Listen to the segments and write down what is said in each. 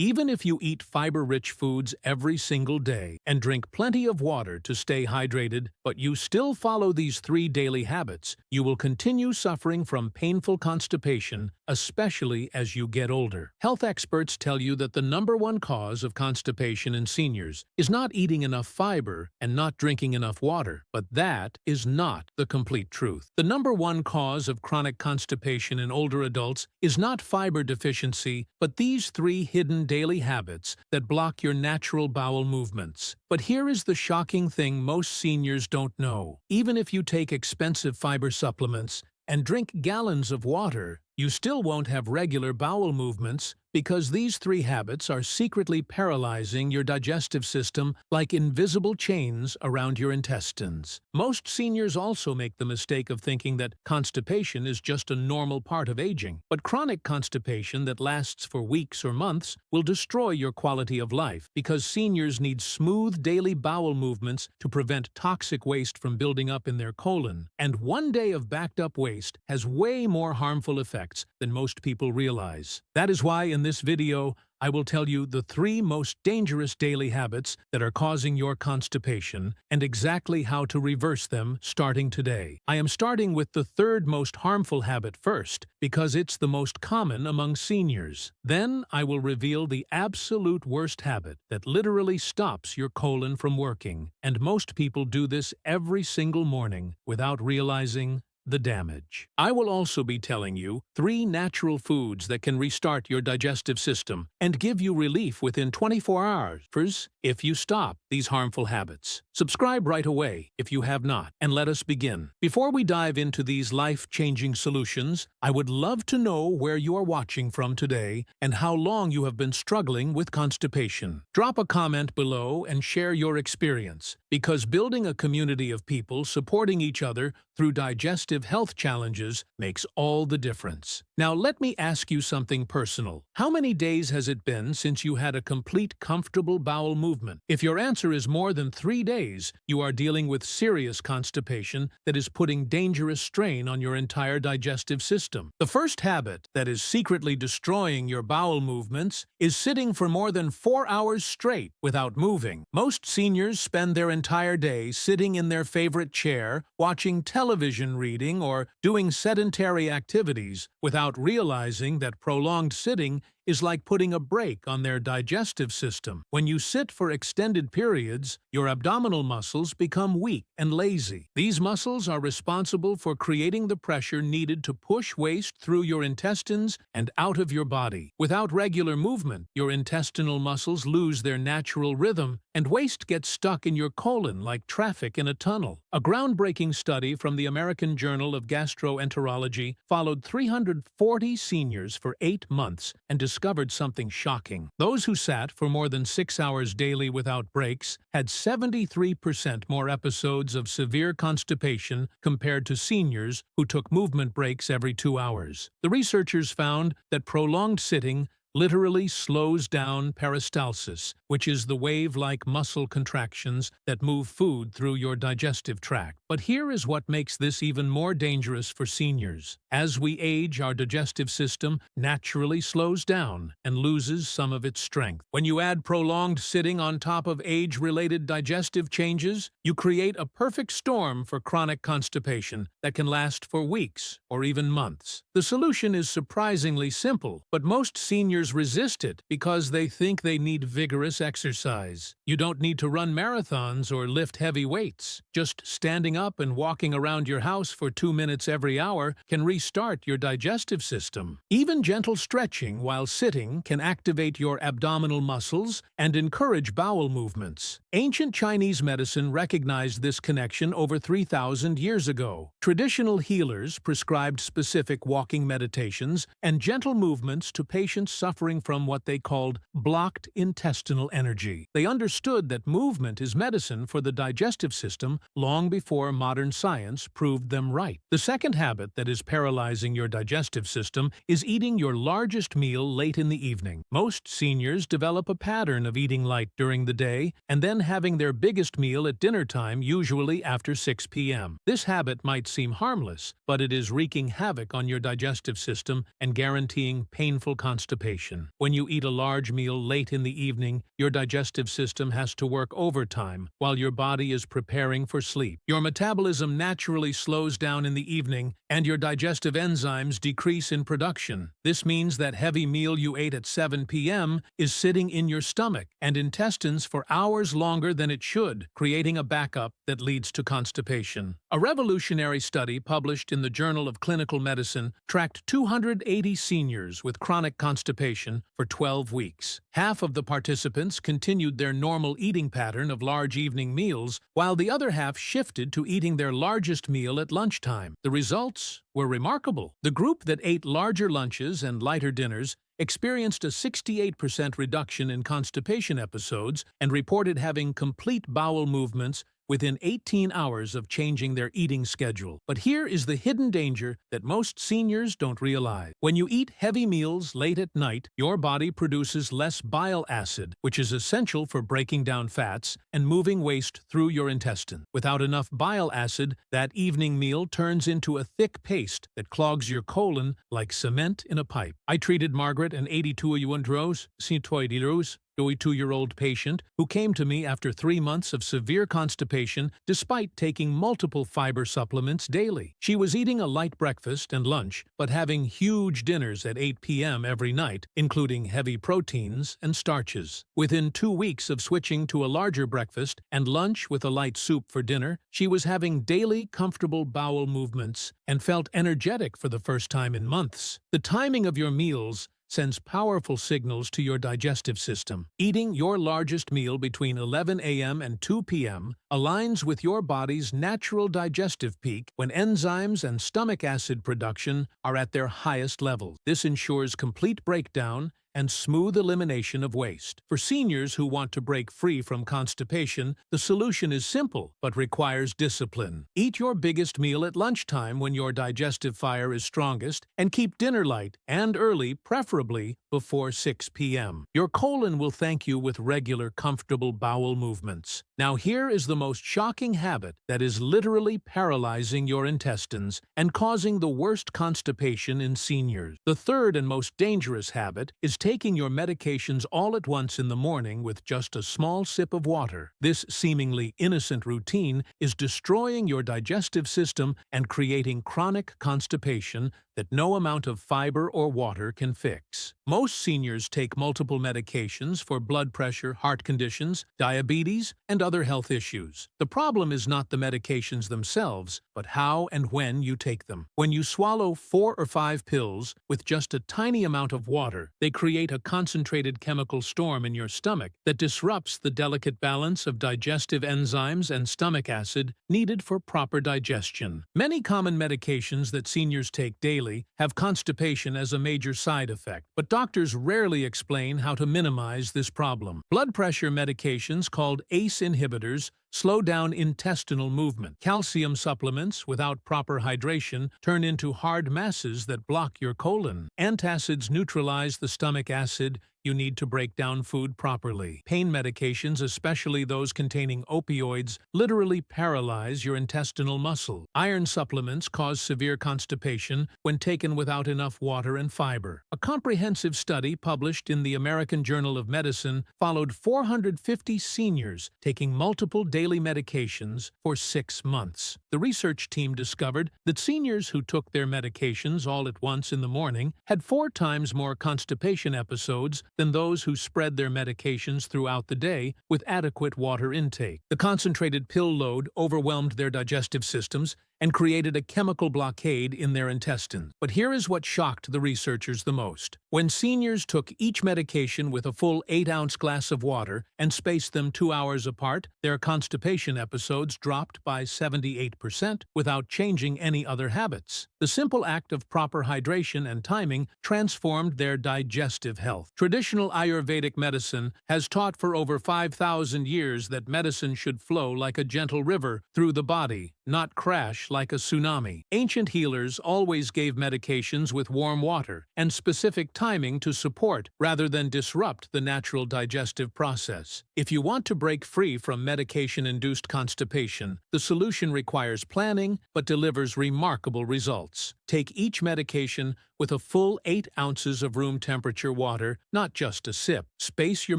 Even if you eat fiber-rich foods every single day and drink plenty of water to stay hydrated, but you still follow these 3 daily habits, you will continue suffering from painful constipation, especially as you get older. Health experts tell you that the #1 cause of constipation in seniors is not eating enough fiber and not drinking enough water, but that is not the complete truth. The #1 cause of chronic constipation in older adults is not fiber deficiency, but these 3 hidden daily habits that block your natural bowel movements. But here is the shocking thing most seniors don't know. Even if you take expensive fiber supplements and drink gallons of water, you still won't have regular bowel movements because these 3 habits are secretly paralyzing your digestive system like invisible chains around your intestines. Most seniors also make the mistake of thinking that constipation is just a normal part of aging. But chronic constipation that lasts for weeks or months will destroy your quality of life because seniors need smooth daily bowel movements to prevent toxic waste from building up in their colon. And 1 day of backed up waste has way more harmful effects than most people realize. That is why in this video, I will tell you the 3 most dangerous daily habits that are causing your constipation and exactly how to reverse them starting today. I am starting with the 3rd most harmful habit first because it's the most common among seniors. Then I will reveal the absolute worst habit that literally stops your colon from working, and most people do this every single morning without realizing the damage. I will also be telling you 3 natural foods that can restart your digestive system and give you relief within 24 hours if you stop these harmful habits. Subscribe right away if you have not, and let us begin. Before we dive into these life-changing solutions, I would love to know where you are watching from today and how long you have been struggling with constipation. Drop a comment below and share your experience, because building a community of people supporting each other through digestive health challenges makes all the difference. Now let me ask you something personal. How many days has it been since you had a complete comfortable bowel movement? If your answer is more than 3 days, you are dealing with serious constipation that is putting dangerous strain on your entire digestive system. The first habit that is secretly destroying your bowel movements is sitting for more than 4 hours straight without moving. Most seniors spend their entire day sitting in their favorite chair, watching television, reading, or doing sedentary activities without realizing that prolonged sitting is like putting a brake on their digestive system. When you sit for extended periods, your abdominal muscles become weak and lazy. These muscles are responsible for creating the pressure needed to push waste through your intestines and out of your body. Without regular movement, your intestinal muscles lose their natural rhythm, and waste gets stuck in your colon like traffic in a tunnel. A groundbreaking study from the American Journal of Gastroenterology followed 340 seniors for 8 months and discovered something shocking. Those who sat for more than 6 hours daily without breaks had 73% more episodes of severe constipation compared to seniors who took movement breaks every 2 hours. The researchers found that prolonged sitting literally slows down peristalsis, which is the wave-like muscle contractions that move food through your digestive tract. But here is what makes this even more dangerous for seniors. As we age, our digestive system naturally slows down and loses some of its strength. When you add prolonged sitting on top of age-related digestive changes, you create a perfect storm for chronic constipation that can last for weeks or even months. The solution is surprisingly simple, but most seniors resist it because they think they need vigorous exercise. You don't need to run marathons or lift heavy weights. Just standing up and walking around your house for 2 minutes every hour can restart your digestive system. Even gentle stretching while sitting can activate your abdominal muscles and encourage bowel movements. Ancient Chinese medicine recognized this connection over 3,000 years ago. Traditional healers prescribed specific walking meditations and gentle movements to patients suffering from what they called blocked intestinal energy. They understood that movement is medicine for the digestive system long before modern science proved them right. The second habit that is paralyzing your digestive system is eating your largest meal late in the evening. Most seniors develop a pattern of eating light during the day and then having their biggest meal at dinner time, usually after 6 p.m. This habit might seem harmless, but it is wreaking havoc on your digestive system and guaranteeing painful constipation. constipation. When you eat a large meal late in the evening, your digestive system has to work overtime while your body is preparing for sleep. Your metabolism naturally slows down in the evening, and your digestive enzymes decrease in production. This means that heavy meal you ate at 7 p.m. is sitting in your stomach and intestines for hours longer than it should, creating a backup that leads to constipation. A revolutionary study published in the Journal of Clinical Medicine tracked 280 seniors with chronic constipation for 12 weeks. Half of the participants continued their normal eating pattern of large evening meals, while the other half shifted to eating their largest meal at lunchtime. The results were remarkable. The group that ate larger lunches and lighter dinners experienced a 68% reduction in constipation episodes and reported having complete bowel movements within 18 hours of changing their eating schedule. But here is the hidden danger that most seniors don't realize. When you eat heavy meals late at night, your body produces less bile acid, which is essential for breaking down fats and moving waste through your intestine. Without enough bile acid, that evening meal turns into a thick paste that clogs your colon like cement in a pipe. I treated Margaret, an 82-year-old patient who came to me after 3 months of severe constipation despite taking multiple fiber supplements daily. She was eating a light breakfast and lunch, but having huge dinners at 8 p.m. every night, including heavy proteins and starches. Within 2 weeks of switching to a larger breakfast and lunch with a light soup for dinner, she was having daily comfortable bowel movements and felt energetic for the first time in months. The timing of your meals sends powerful signals to your digestive system. Eating your largest meal between 11 a.m. and 2 p.m. aligns with your body's natural digestive peak when enzymes and stomach acid production are at their highest levels. This ensures complete breakdown and smooth elimination of waste. For seniors who want to break free from constipation, the solution is simple but requires discipline. Eat your biggest meal at lunchtime when your digestive fire is strongest, and keep dinner light and early, preferably before 6 p.m. Your colon will thank you with regular, comfortable bowel movements. Now here is the most shocking habit that is literally paralyzing your intestines and causing the worst constipation in seniors. The third and most dangerous habit is taking your medications all at once in the morning with just a small sip of water. This seemingly innocent routine is destroying your digestive system and creating chronic constipation that no amount of fiber or water can fix. Most seniors take multiple medications for blood pressure, heart conditions, diabetes, and other health issues. The problem is not the medications themselves, but how and when you take them. When you swallow 4 or 5 pills with just a tiny amount of water, they create a concentrated chemical storm in your stomach that disrupts the delicate balance of digestive enzymes and stomach acid needed for proper digestion. Many common medications that seniors take daily have constipation as a major side effect, but doctors rarely explain how to minimize this problem. Blood pressure medications called ACE inhibitors slow down intestinal movement. Calcium supplements without proper hydration turn into hard masses that block your colon. Antacids neutralize the stomach acid you need to break down food properly. Pain medications, especially those containing opioids, literally paralyze your intestinal muscle. Iron supplements cause severe constipation when taken without enough water and fiber. A comprehensive study published in the American Journal of Medicine followed 450 seniors taking multiple daily medications for 6 months. The research team discovered that seniors who took their medications all at once in the morning had 4 times more constipation episodes than those who spread their medications throughout the day with adequate water intake. The concentrated pill load overwhelmed their digestive systems and created a chemical blockade in their intestines. But here is what shocked the researchers the most. When seniors took each medication with a full 8-ounce glass of water and spaced them 2 hours apart, their constipation episodes dropped by 78% without changing any other habits. The simple act of proper hydration and timing transformed their digestive health. Traditional Ayurvedic medicine has taught for over 5,000 years that medicine should flow like a gentle river through the body, not crash like a tsunami. Ancient healers always gave medications with warm water and specific timing to support rather than disrupt the natural digestive process. If you want to break free from medication-induced constipation, the solution requires planning but delivers remarkable results. Take each medication with a full 8 ounces of room temperature water, not just a sip. Space your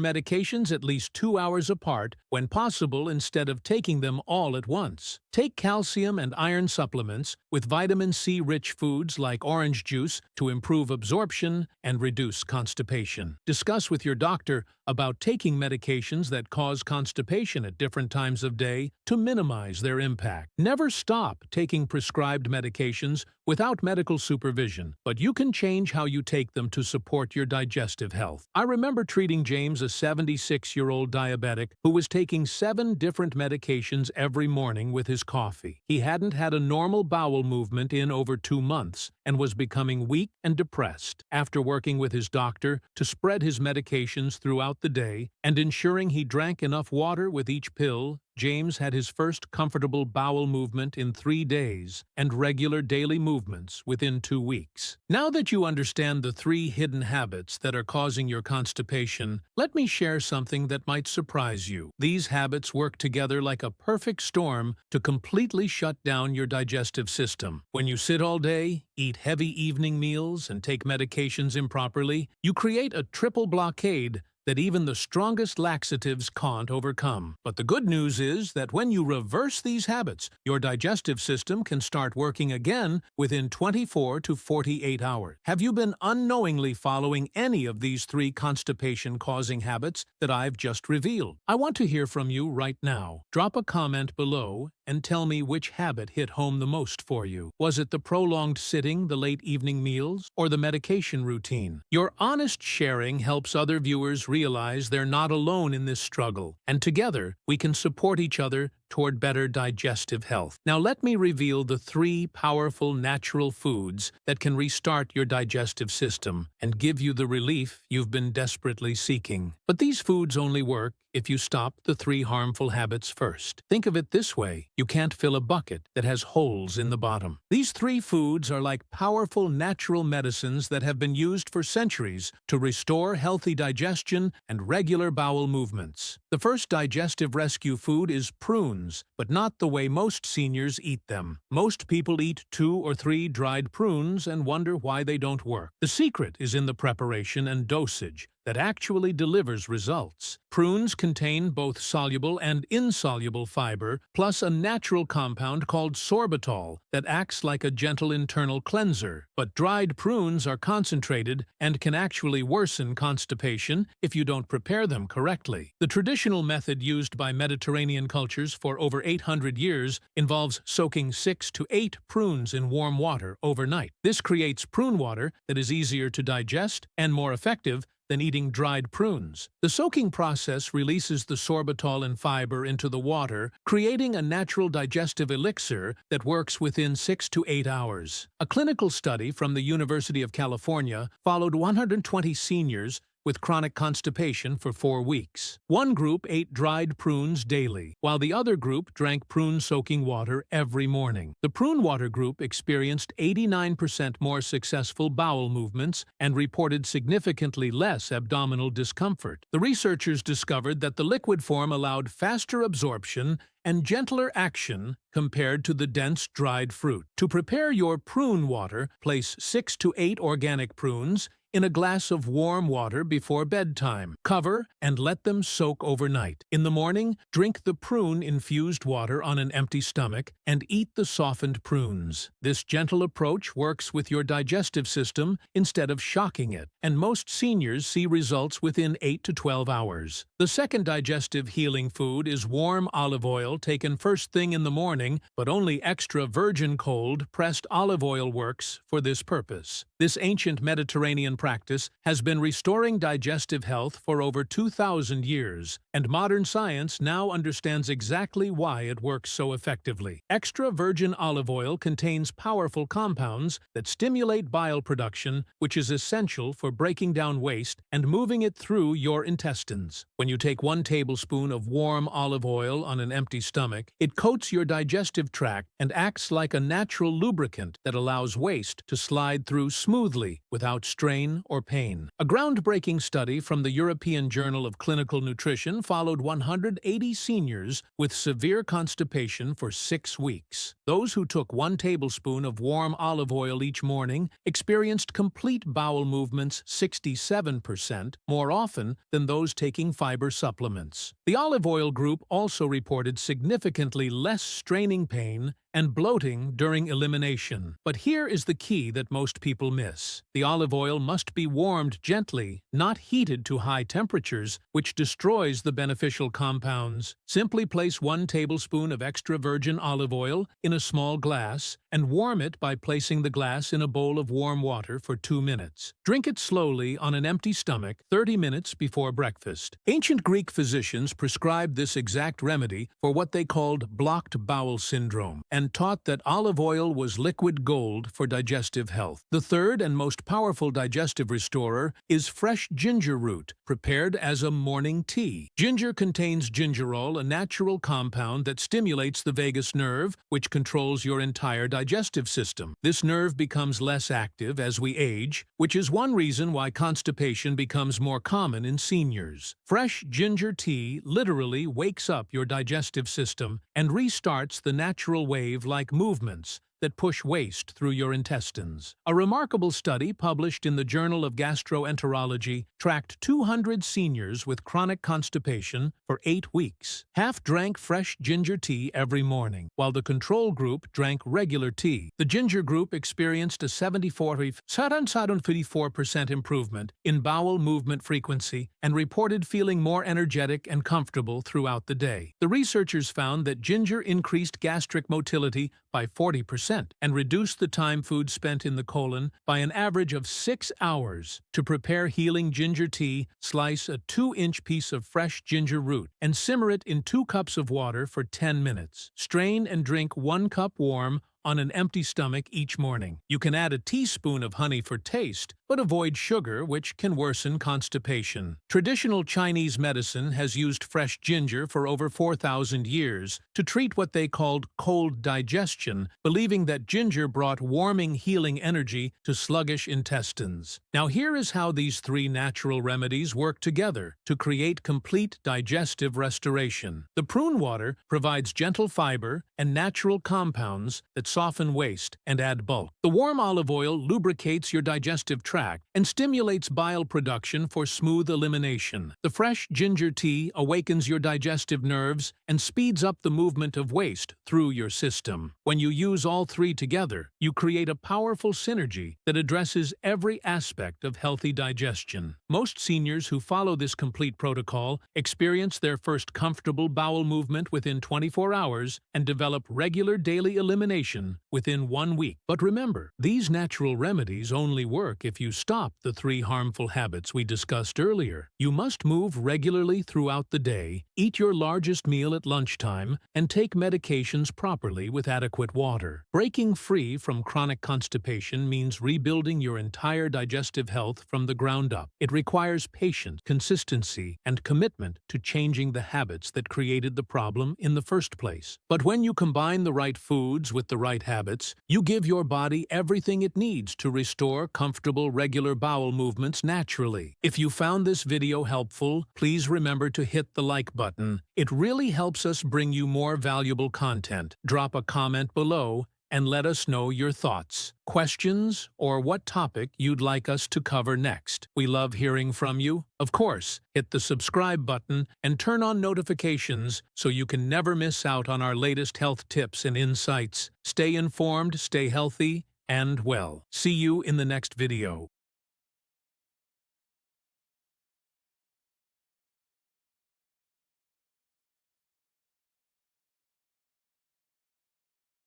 medications at least 2 hours apart when possible instead of taking them all at once. Take calcium and iron supplements with vitamin C-rich foods like orange juice to improve absorption and reduce constipation. Discuss with your doctor about taking medications that cause constipation at different times of day to minimize their impact. Never stop taking prescribed medications without medical supervision, but you can change how you take them to support your digestive health. I remember treating James, a 76-year-old diabetic who was taking 7 different medications every morning with his coffee. He hadn't had a normal bowel movement in over 2 months and was becoming weak and depressed. After working with his doctor to spread his medications throughout the day and ensuring he drank enough water with each pill, James had his first comfortable bowel movement in 3 days and regular daily movements within 2 weeks. Now that you understand the 3 hidden habits that are causing your constipation, let me share something that might surprise you. These habits work together like a perfect storm to completely shut down your digestive system. When you sit all day, eat heavy evening meals, and take medications improperly, you create a triple blockade that even the strongest laxatives can't overcome. But the good news is that when you reverse these habits, your digestive system can start working again within 24 to 48 hours. Have you been unknowingly following any of these 3 constipation-causing habits that I've just revealed? I want to hear from you right now. Drop a comment below and tell me which habit hit home the most for you. Was it the prolonged sitting, the late evening meals, or the medication routine? Your honest sharing helps other viewers realize they're not alone in this struggle, and together we can support each other toward better digestive health. Now let me reveal the 3 powerful natural foods that can restart your digestive system and give you the relief you've been desperately seeking. But these foods only work if you stop the 3 harmful habits first. Think of it this way: you can't fill a bucket that has holes in the bottom. These 3 foods are like powerful natural medicines that have been used for centuries to restore healthy digestion and regular bowel movements. The first digestive rescue food is prunes, but not the way most seniors eat them. Most people eat 2 or 3 dried prunes and wonder why they don't work. The secret is in the preparation and dosage that actually delivers results. Prunes contain both soluble and insoluble fiber, plus a natural compound called sorbitol that acts like a gentle internal cleanser. But dried prunes are concentrated and can actually worsen constipation if you don't prepare them correctly. The traditional method used by Mediterranean cultures for over 800 years involves soaking 6 to 8 prunes in warm water overnight. This creates prune water that is easier to digest and more effective than eating dried prunes. The soaking process releases the sorbitol and fiber into the water, creating a natural digestive elixir that works within 6 to 8 hours. A clinical study from the University of California followed 120 seniors with chronic constipation for 4 weeks. One group ate dried prunes daily, while the other group drank prune-soaking water every morning. The prune water group experienced 89% more successful bowel movements and reported significantly less abdominal discomfort. The researchers discovered that the liquid form allowed faster absorption and gentler action compared to the dense dried fruit. To prepare your prune water, place 6 to 8 organic prunes in a glass of warm water before bedtime. Cover and let them soak overnight. In the morning, drink the prune-infused water on an empty stomach and eat the softened prunes. This gentle approach works with your digestive system instead of shocking it, and most seniors see results within 8 to 12 hours. The second digestive healing food is warm olive oil taken first thing in the morning, but only extra virgin cold pressed olive oil works for this purpose. This ancient Mediterranean practice has been restoring digestive health for over 2,000 years, and modern science now understands exactly why it works so effectively. Extra virgin olive oil contains powerful compounds that stimulate bile production, which is essential for breaking down waste and moving it through your intestines. When you take 1 tablespoon of warm olive oil on an empty stomach, it coats your digestive tract and acts like a natural lubricant that allows waste to slide through smoothly without strain strain, or pain. A groundbreaking study from the European Journal of Clinical Nutrition followed 180 seniors with severe constipation for 6 weeks. Those who took 1 tablespoon of warm olive oil each morning experienced complete bowel movements 67% more often than those taking fiber supplements. The olive oil group also reported significantly less straining pain and bloating during elimination. But here is the key that most people miss. The olive oil must be warmed gently, not heated to high temperatures, which destroys the beneficial compounds. Simply place 1 tablespoon of extra virgin olive oil in a small glass and warm it by placing the glass in a bowl of warm water for 2 minutes. Drink it slowly on an empty stomach 30 minutes before breakfast. Ancient Greek physicians prescribed this exact remedy for what they called blocked bowel syndrome, and taught that olive oil was liquid gold for digestive health. The third and most powerful digestive restorer is fresh ginger root, prepared as a morning tea. Ginger contains gingerol, a natural compound that stimulates the vagus nerve, which controls your entire digestive system. This nerve becomes less active as we age, which is one reason why constipation becomes more common in seniors. Fresh ginger tea literally wakes up your digestive system and restarts the natural wave-like movements that push waste through your intestines. A remarkable study published in the Journal of Gastroenterology tracked 200 seniors with chronic constipation for 8 weeks. Half drank fresh ginger tea every morning, while the control group drank regular tea. The ginger group experienced a 74% improvement in bowel movement frequency and reported feeling more energetic and comfortable throughout the day. The researchers found that ginger increased gastric motility by 40% and reduced the time food spent in the colon by an average of 6 hours. To prepare healing ginger tea, slice a 2-inch piece of fresh ginger root and simmer it in 2 cups of water for 10 minutes. Strain and drink 1 cup warm on an empty stomach each morning. You can add a teaspoon of honey for taste, but avoid sugar, which can worsen constipation. Traditional Chinese medicine has used fresh ginger for over 4,000 years to treat what they called cold digestion, believing that ginger brought warming, healing energy to sluggish intestines. Now here is how these 3 natural remedies work together to create complete digestive restoration. The prune water provides gentle fiber and natural compounds that soften waste and add bulk. The warm olive oil lubricates your digestive tract and stimulates bile production for smooth elimination. The fresh ginger tea awakens your digestive nerves and speeds up the movement of waste through your system. When you use all 3 together, you create a powerful synergy that addresses every aspect of healthy digestion. Most seniors who follow this complete protocol experience their first comfortable bowel movement within 24 hours and develop regular daily elimination within 1 week. But remember, these natural remedies only work if you stop the 3 harmful habits we discussed earlier. You must move regularly throughout the day, eat your largest meal at lunchtime, and take medications properly with adequate water. Breaking free from chronic constipation means rebuilding your entire digestive health from the ground up. It requires patience, consistency, and commitment to changing the habits that created the problem in the first place. But when you combine the right foods with the right habits, you give your body everything it needs to restore comfortable, regular bowel movements naturally. If you found this video helpful, please remember to hit the like button. It really helps us bring you more valuable content. Drop a comment below and let us know your thoughts, questions, or what topic you'd like us to cover next. We love hearing from you. Of course, hit the subscribe button and turn on notifications so you can never miss out on our latest health tips and insights. Stay informed, stay healthy, and well. See you in the next video.